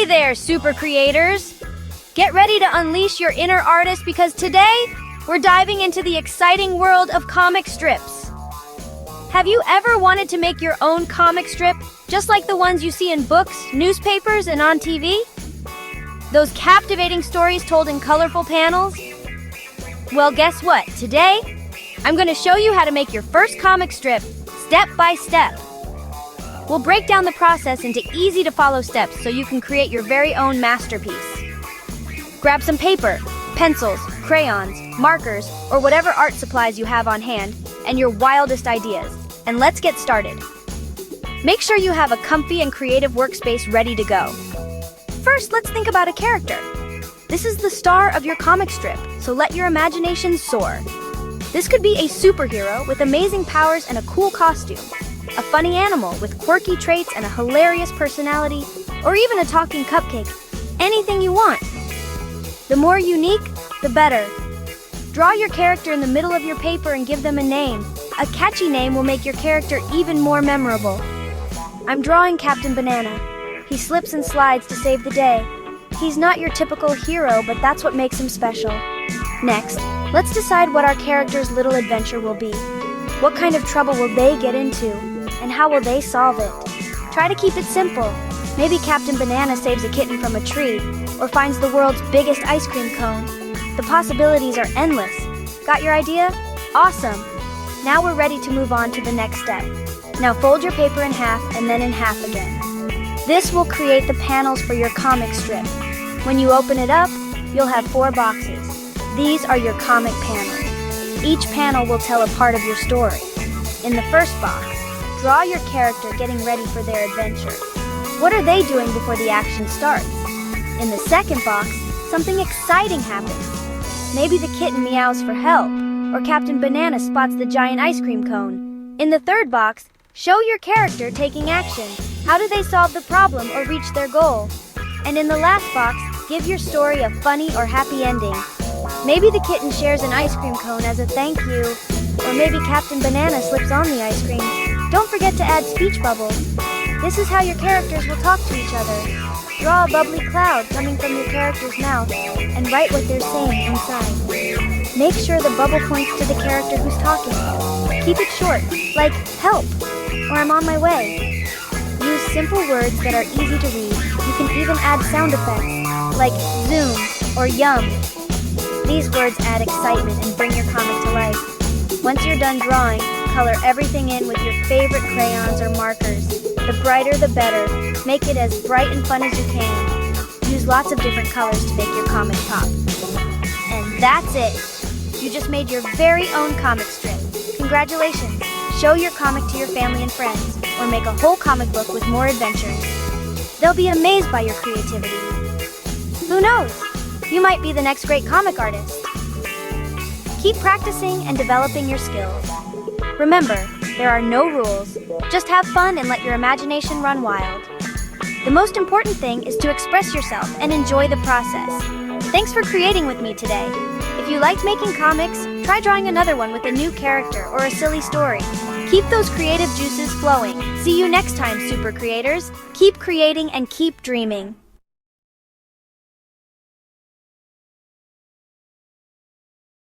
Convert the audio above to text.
there, super creators! Get ready to unleash your inner artist because today, we're diving into the exciting world of comic strips. Have you ever wanted to make your own comic strip, just like the ones you see in books, newspapers, and on TV? Those captivating stories told in colorful panels? Well, guess what? Today, I'm going to show you how to make your first comic strip, step by step. We'll break down the process into easy-to-follow steps so you can create your very own masterpiece. Grab some paper, pencils, crayons, markers, or whatever art supplies you have on hand, and your wildest ideas. And let's get started. Make sure you have a comfy and creative workspace ready to go. First, let's think about a character. This is the star of your comic strip, so let your imagination soar. This could be a superhero with amazing powers and a cool costume, a funny animal with quirky traits and a hilarious personality, or even a talking cupcake. Anything you want. The more unique, the better. Draw your character in the middle of your paper and give them a name. A catchy name will make your character even more memorable. I'm drawing Captain Banana. He slips and slides to save the day. He's not your typical hero, but that's what makes him special. Next, let's decide what our character's little adventure will be. What kind of trouble will they get into? And how will they solve it? Try to keep it simple. Maybe Captain Banana saves a kitten from a tree, or finds the world's biggest ice cream cone. The possibilities are endless. Got your idea? Awesome! Now we're ready to move on to the next step. Now fold your paper in half and then in half again. This will create the panels for your comic strip. When you open it up, you'll have 4 boxes. These are your comic panels. Each panel will tell a part of your story. In the first box, draw your character getting ready for their adventure. What are they doing before the action starts? In the second box, something exciting happens. Maybe the kitten meows for help, or Captain Banana spots the giant ice cream cone. In the third box, show your character taking action. How do they solve the problem or reach their goal? And in the last box, give your story a funny or happy ending. Maybe the kitten shares an ice cream cone as a thank you, or maybe Captain Banana slips on the ice cream. Don't forget to add speech bubbles. This is how your characters will talk to each other. Draw a bubbly cloud coming from your character's mouth and write what they're saying inside. Make sure the bubble points to the character who's talking. Keep it short, like help, or I'm on my way. Use simple words that are easy to read. You can even add sound effects, like zoom or yum. These words add excitement and bring your comic to life. Once you're done drawing, color everything in with your favorite crayons or markers. The brighter the better. Make it as bright and fun as you can. Use lots of different colors to make your comic pop. And that's it! You just made your very own comic strip. Congratulations! Show your comic to your family and friends, or make a whole comic book with more adventures. They'll be amazed by your creativity. Who knows? You might be the next great comic artist. Keep practicing and developing your skills. Remember, there are no rules. Just have fun and let your imagination run wild. The most important thing is to express yourself and enjoy the process. Thanks for creating with me today. If you liked making comics, try drawing another one with a new character or a silly story. Keep those creative juices flowing. See you next time, super creators. Keep creating and keep dreaming.